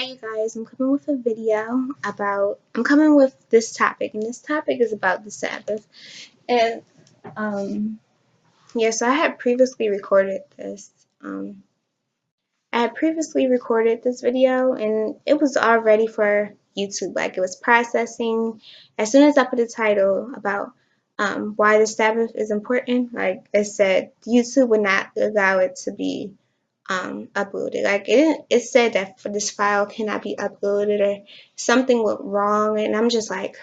Hi you guys, I'm coming with a video I'm coming with this topic, and this topic is about the Sabbath. And yeah, so I had previously recorded this. I had previously recorded this video and it was all ready for YouTube. Like, it was processing. As soon as I put a title about why the Sabbath is important, like it said, YouTube would not allow it to be uploaded. Like, it said that for this file cannot be uploaded or something went wrong, and I'm just like,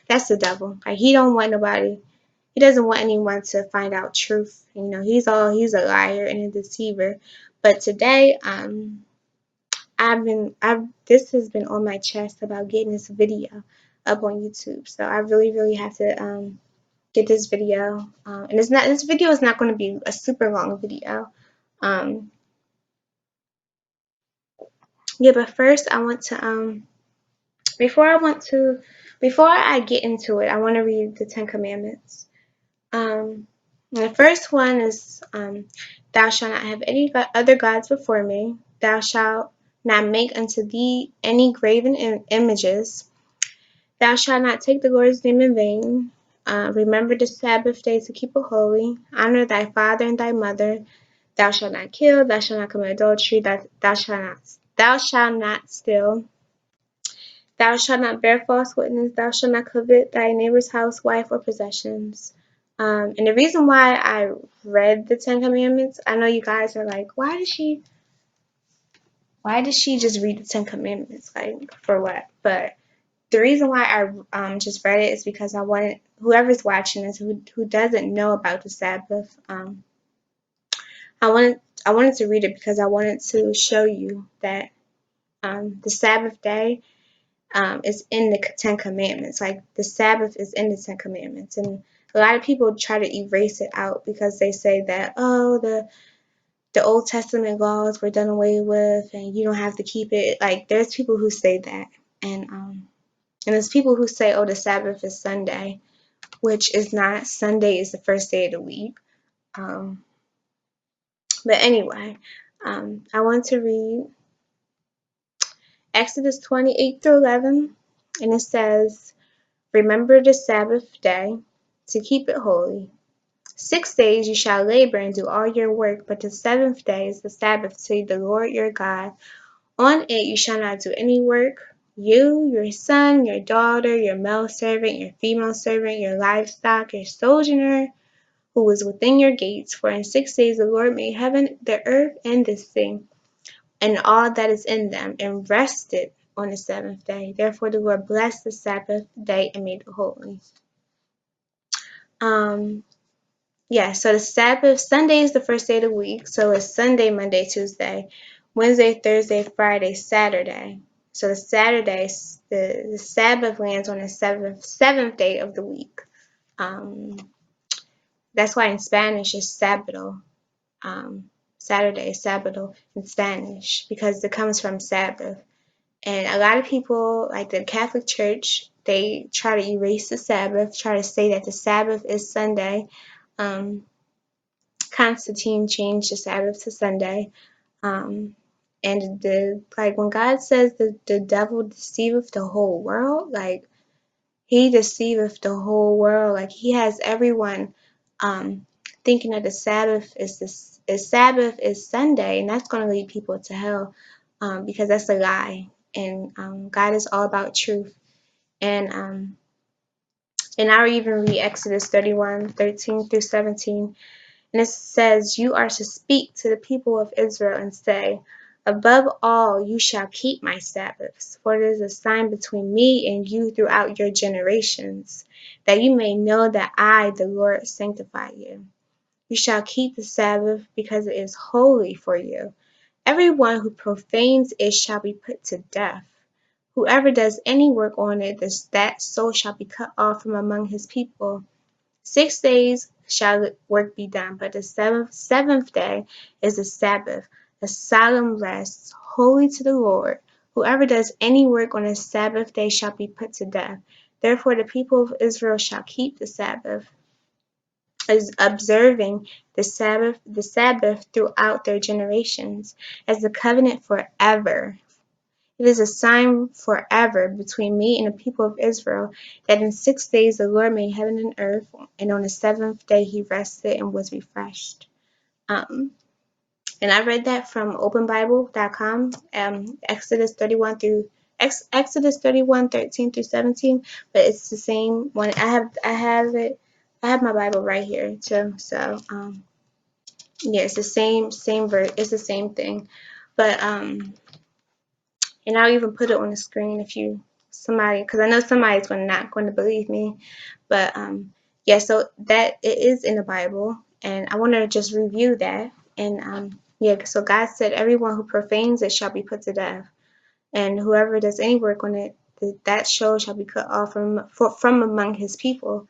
that's the devil. Like, he doesn't want anyone to find out truth. He's a liar and a deceiver. But today, this has been on my chest about getting this video up on YouTube. So I really have to get this video. And this video is not going to be a super long video. Um, yeah, but first I want to before I get into it, I want to read the Ten Commandments. The first one is, thou shalt not have any other gods before me. Thou shalt not make unto thee any graven images. Thou shalt not take the Lord's name in vain. Remember the Sabbath day to keep it holy. Honor thy father and thy mother. Thou shalt not kill. Thou shalt not commit adultery. Thou shalt not steal. Thou shalt not bear false witness. Thou shalt not covet thy neighbor's house, wife, or possessions. And the reason why I read the Ten Commandments, I know you guys are like, why did she just read the Ten Commandments? Like, for what? But the reason why I just read it is because I wanted whoever's watching this who doesn't know about the Sabbath, I wanted to read it because I wanted to show you that the Sabbath day is in the Ten Commandments. Like, the Sabbath is in the Ten Commandments, and a lot of people try to erase it out because they say that, oh, the Old Testament laws were done away with and you don't have to keep it. Like, there's people who say that, and there's people who say, oh, the Sabbath is Sunday, which is not. Sunday is the first day of the week. But anyway, I want to read Exodus 28-11, and it says, remember the Sabbath day to keep it holy. 6 days you shall labor and do all your work, but the seventh day is the Sabbath to the Lord your God. On it you shall not do any work, you, your son, your daughter, your male servant, your female servant, your livestock, your sojourner, who is within your gates. For in 6 days the Lord made heaven, the earth, and the sea, and all that is in them, and rested on the seventh day. Therefore the Lord blessed the Sabbath day and made it holy. Yeah, so the Sabbath, Sunday is the first day of the week. So it's Sunday, Monday, Tuesday, Wednesday, Thursday, Friday, Saturday. So the Sabbath lands on the seventh day of the week. That's why in Spanish it's Sábado. Saturday is Sábado in Spanish because it comes from Sabbath. And a lot of people, like the Catholic Church, they try to erase the Sabbath, try to say that the Sabbath is Sunday. Constantine changed the Sabbath to Sunday. And when God says the devil deceiveth the whole world, like, he deceiveth the whole world. Like, he has everyone thinking that the Sabbath is Sunday, and that's going to lead people to hell, because that's a lie. And God is all about truth. And I'll even read Exodus 31:13-17. And it says, you are to speak to the people of Israel and say, above all, you shall keep my Sabbaths, for it is a sign between me and you throughout your generations, that you may know that I, the Lord, sanctify you. You shall keep the Sabbath, because it is holy for you. Everyone who profanes it shall be put to death. Whoever does any work on it, that soul shall be cut off from among his people. 6 days shall work be done, but the seventh day is the Sabbath, a solemn rest, holy to the Lord. Whoever does any work on the Sabbath day shall be put to death. Therefore the people of Israel shall keep the Sabbath, as observing the Sabbath throughout their generations, as a covenant forever. It is a sign forever between me and the people of Israel that in 6 days the Lord made heaven and earth, and on the seventh day he rested and was refreshed. Um, and I read that from openbible.com, Exodus 31 through Exodus 31:13 through 17, but it's the same one. I have my Bible right here too. So yeah, it's the same verse. It's the same thing. But and I'll even put it on the screen if somebody, because I know somebody's not going to believe me. But yeah, so that it is in the Bible, and I want to just review that. And yeah, so God said, everyone who profanes it shall be put to death, and whoever does any work on it, that show shall be cut off from among his people.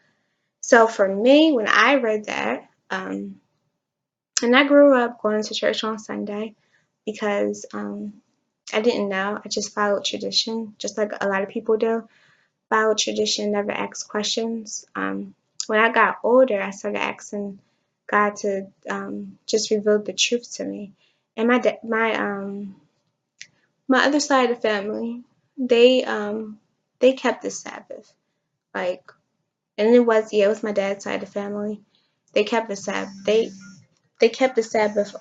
So for me, when I read that, and I grew up going to church on Sunday because I didn't know. I just followed tradition, just like a lot of people do. Followed tradition, never asked questions. When I got older, I started asking God to just reveal the truth to me. And my other side of the family, they kept the Sabbath, like, and it was my dad's side of the family. They kept the Sabbath. They kept the Sabbath.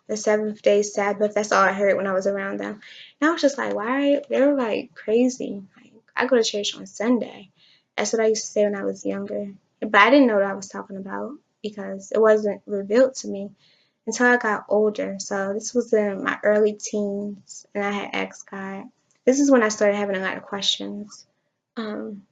The seventh day Sabbath. That's all I heard when I was around them. And I was just like, why? They were like crazy. Like, I go to church on Sunday. That's what I used to say when I was younger. But I didn't know what I was talking about because it wasn't revealed to me until I got older. So this was in my early teens, and I had asked God. This is when I started having a lot of questions. Um,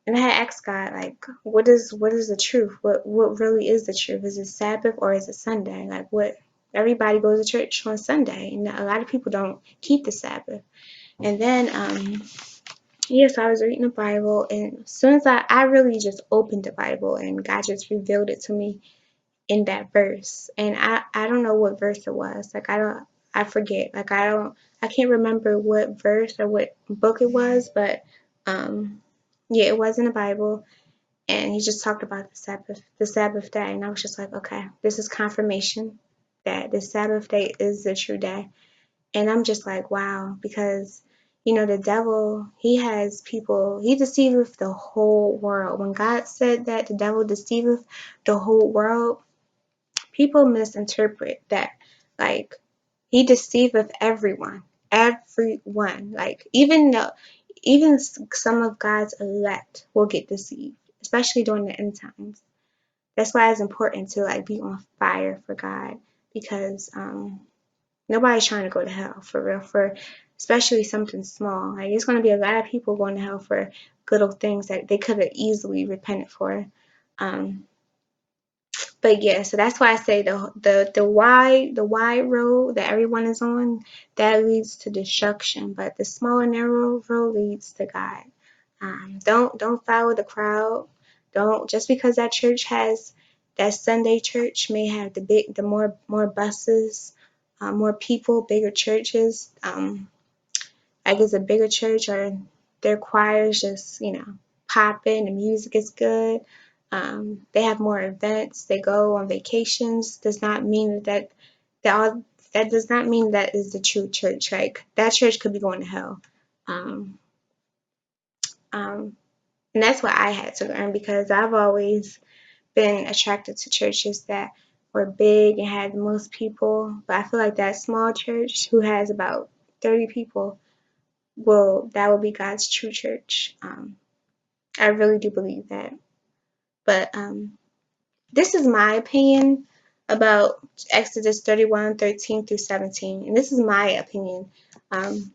and I had asked God, like, what is the truth? What really is the truth? Is it Sabbath or is it Sunday? Like, what? Everybody goes to church on Sunday, and a lot of people don't keep the Sabbath. And then, yes, I was reading the Bible, and as soon as I really just opened the Bible, and God just revealed it to me in that verse. And I don't know what verse it was. Like, I forget. Like, I can't remember what verse or what book it was, but yeah, it was in the Bible, and he just talked about the Sabbath day, and I was just like, okay, this is confirmation that the Sabbath day is the true day. And I'm just like, wow, because the devil, he deceiveth the whole world. When God said that the devil deceiveth the whole world, people misinterpret that, like, he deceiveth everyone, like, even some of God's elect will get deceived, especially during the end times. That's why it's important to, like, be on fire for God, because nobody's trying to go to hell for real, for especially something small. Like, there's going to be a lot of people going to hell for little things that they could have easily repented for. um but yeah, so that's why I say the wide road that everyone is on, that leads to destruction, but the small and narrow road leads to God. Don't follow the crowd. Don't, just because that Sunday church may have the more buses, more people, bigger churches. Like, it's a bigger church, or their choirs just popping, the music is good. They have more events. They go on vacations. Does not mean that does not mean that is the true church. Like, that church could be going to hell. Um, um, and that's what I had to learn, because I've always been attracted to churches that were big and had the most people. But I feel like that small church who has about 30 people, that will be God's true church. I really do believe that. But this is my opinion about Exodus 31:13 through 17. And this is my opinion. Um,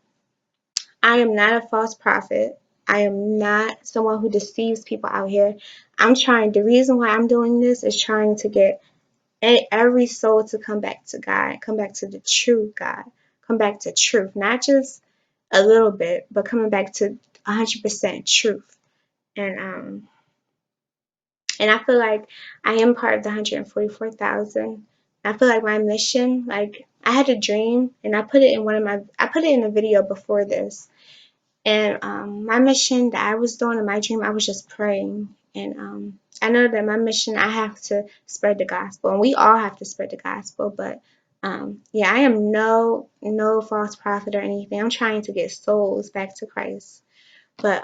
I am not a false prophet. I am not someone who deceives people out here. The reason why I'm doing this is trying to get every soul to come back to God, come back to the true God, come back to truth, not just a little bit, but coming back to 100% truth. And and I feel like I am part of the 144,000. I feel like my mission, like, I had a dream, and I put it in a video before this. And my mission that I was doing in my dream, I was just praying. And I know that my mission, I have to spread the gospel, and we all have to spread the gospel. But Yeah, I am no false prophet or anything. I'm trying to get souls back to Christ. But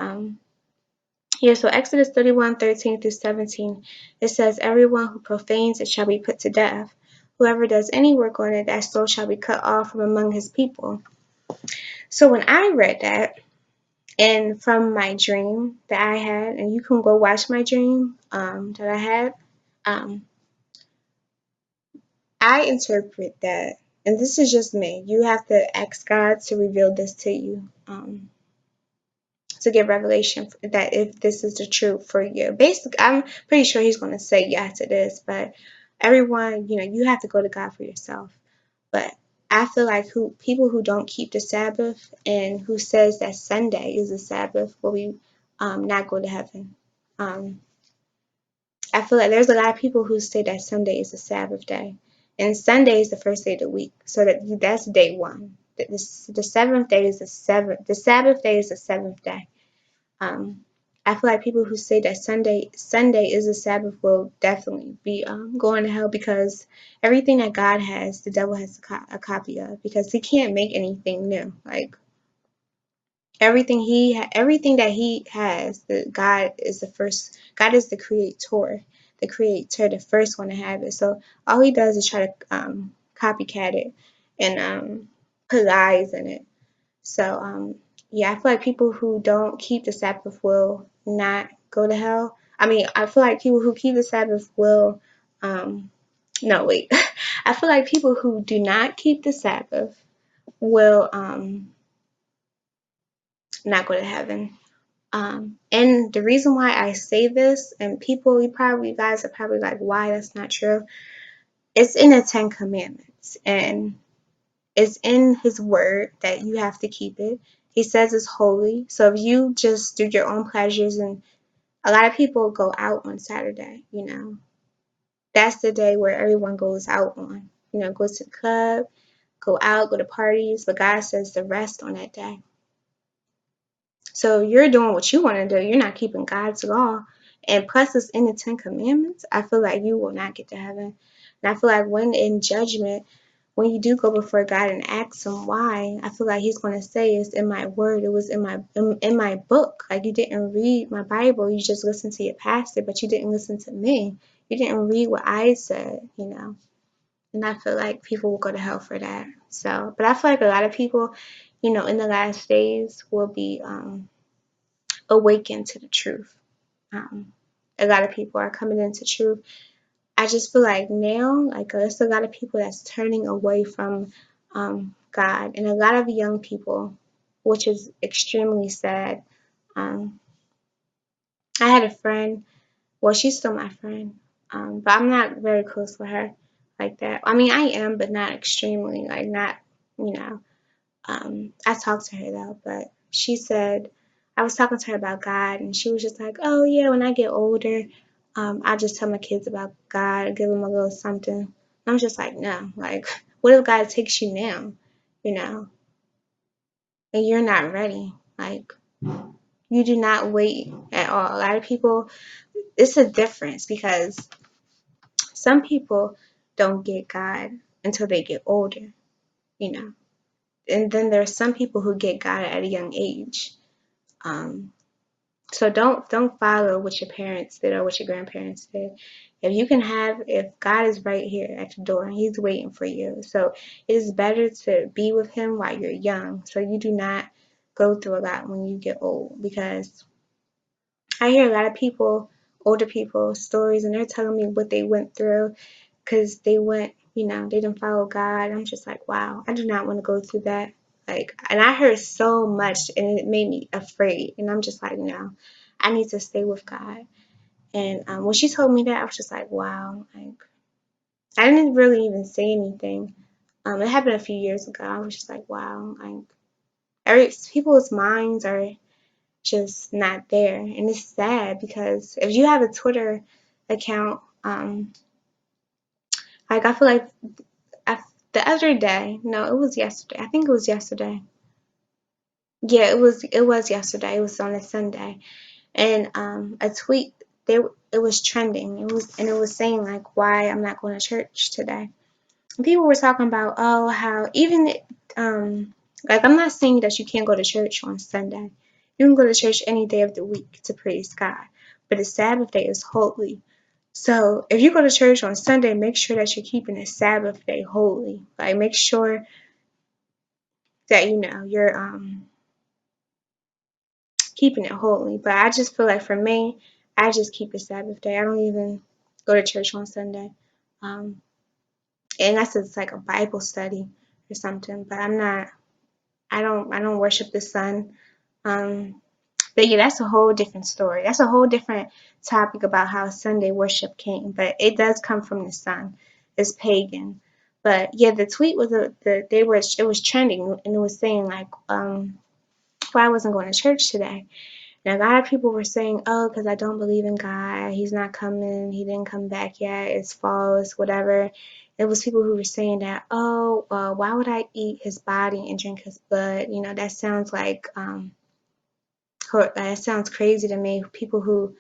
yeah, so Exodus 31:13 through 17, it says, everyone who profanes it shall be put to death. Whoever does any work on it, that soul shall be cut off from among his people. So when I read that, and from my dream that I had, and you can go watch my dream that I had, um, I interpret that, and this is just me. You have to ask God to reveal this to you, to give revelation that if this is the truth for you. Basically, I'm pretty sure He's going to say yes, it is, but everyone, you have to go to God for yourself. But I feel like people who don't keep the Sabbath and who says that Sunday is the Sabbath will be not go to heaven. Um, I feel like there's a lot of people who say that Sunday is the Sabbath day, and Sunday is the first day of the week, so that's day one. The seventh day is the seventh. The Sabbath day is the seventh day. Um, I feel like people who say that Sunday is the Sabbath will definitely be going to hell because everything that God has, the devil has a copy of because he can't make anything new. Like everything that he has, God is the first. God is the creator, the first one to have it. So all he does is try to copycat it and put lies in it. So, yeah, I feel like people who don't keep the Sabbath will not go to hell. I mean, I feel like people who keep the Sabbath will, no, wait. I feel like people who do not keep the Sabbath will, not go to heaven. And the reason why I say this, and you guys are probably like, why that's not true? It's in the Ten Commandments. And it's in his word that you have to keep it. He says it's holy. So if you just do your own pleasures, and a lot of people go out on Saturday. That's the day where everyone goes out on. Goes to the club, go out, go to parties, but God says to rest on that day. So you're doing what you want to do. You're not keeping God's law. And plus it's in the Ten Commandments. I feel like you will not get to heaven. And I feel like when in judgment, when you do go before God and ask him why, I feel like he's going to say it's in my word. It was in my book. Like you didn't read my Bible. You just listened to your pastor, but you didn't listen to me. You didn't read what I said. And I feel like people will go to hell for that. So, but I feel like a lot of people, in the last days will be awakened to the truth. Um, a lot of people are coming into truth. I just feel like now, like there's a lot of people that's turning away from God, and a lot of young people, which is extremely sad. Um, I had a friend. Well, she's still my friend, but I'm not very close with her like that. I mean, I am, but not extremely. Like not, you know. I talked to her though, but she said I was talking to her about God, and she was just like, "Oh yeah, when I get older, I just tell my kids about God, give them a little something." And I'm just like, no, like, what if God takes you now, you know, and you're not ready? Like, you do not wait at all. A lot of people, it's a difference because some people don't get God until they get older, you know, and then there's some people who get God at a young age. Um, So don't follow what your parents did or what your grandparents did. If God is right here at the door and he's waiting for you. So it is better to be with him while you're young so you do not go through a lot when you get old. Because I hear a lot of people, older people, stories, and they're telling me what they went through because they didn't follow God. I'm just like, wow, I do not want to go through that. Like, and I heard so much and it made me afraid. And I'm just like, no, I need to stay with God. And when she told me that, I was just like, wow. Like, I didn't really even say anything. It happened a few years ago. I was just like, wow. Like, people's minds are just not there. And it's sad because if you have a Twitter account, like I feel like I, the other day, no, it was yesterday. I think it was yesterday. Yeah, it was yesterday. It was on a Sunday, and a tweet there it was trending. It was saying like why I'm not going to church today, people were talking about, oh, how even like, I'm not saying that you can't go to church on Sunday. You can go to church any day of the week to praise God, but the Sabbath day is holy. So if you go to church on Sunday, make sure that you're keeping the Sabbath day holy. Like, make sure that you're keeping it holy. But I just feel like for me, I just keep the Sabbath day. I don't even go to church on Sunday. Um, unless it's like a Bible study or something. But I'm not. I don't worship the sun. Um, but yeah, that's a whole different story. That's a whole different topic about how Sunday worship came. But it does come from the sun. It's pagan. But yeah, the tweet was it was trending, and it was saying like why I wasn't going to church today. And a lot of people were saying, oh, because I don't believe in God. He's not coming. He didn't come back yet. It's false, whatever. It was people who were saying that, oh, why would I eat his body and drink his blood? That sounds like, that sounds crazy to me. People who,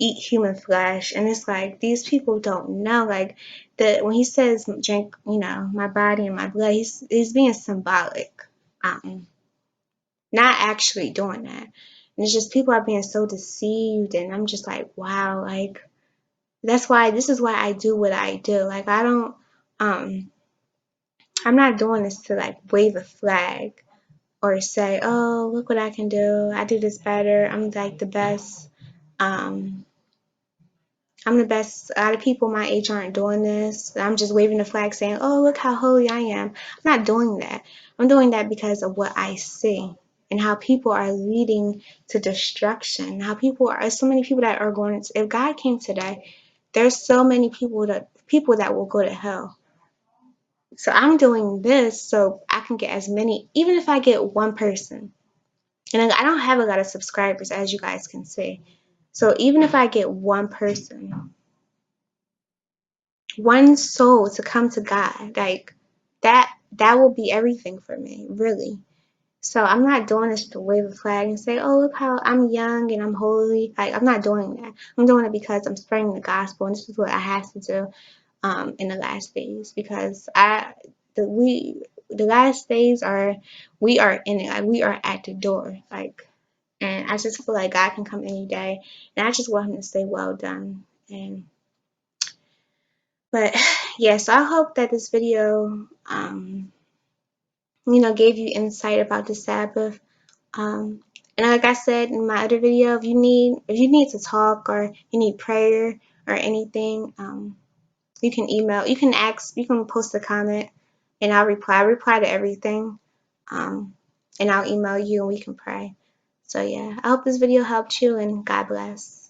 eat human flesh. And it's like, these people don't know. Like, when he says drink, my body and my blood, he's being symbolic. Not actually doing that. And it's just people are being so deceived, and I'm just like, wow, like this is why I do what I do. Like, I don't I'm not doing this to like wave a flag or say, oh, look what I can do. I do this better. I'm like the best. Um I'm the best. A lot of people my age aren't doing this. I'm just waving the flag saying, oh, look how holy I am. I'm not doing that. I'm doing that because of what I see and how people are leading to destruction. How so many people that are going to, if God came today, there's so many people that will go to hell. So I'm doing this so I can get as many, even if I get one person. And I don't have a lot of subscribers, as you guys can see. So even if I get one person, one soul to come to God, like that will be everything for me, really. So I'm not doing this to wave a flag and say, oh, look how I'm young and I'm holy. Like, I'm not doing that. I'm doing it because I'm spreading the gospel, and this is what I have to do in the last days, because the last days we are in it. Like, we are at the door. Like, and I just feel like God can come any day, and I just want him to say well done. But yeah, so I hope that this video, gave you insight about the Sabbath. And like I said in my other video, if you need to talk or you need prayer or anything, you can email, you can ask, you can post a comment, and I'll reply. I reply to everything, and I'll email you and we can pray. So yeah, I hope this video helped you, and God bless.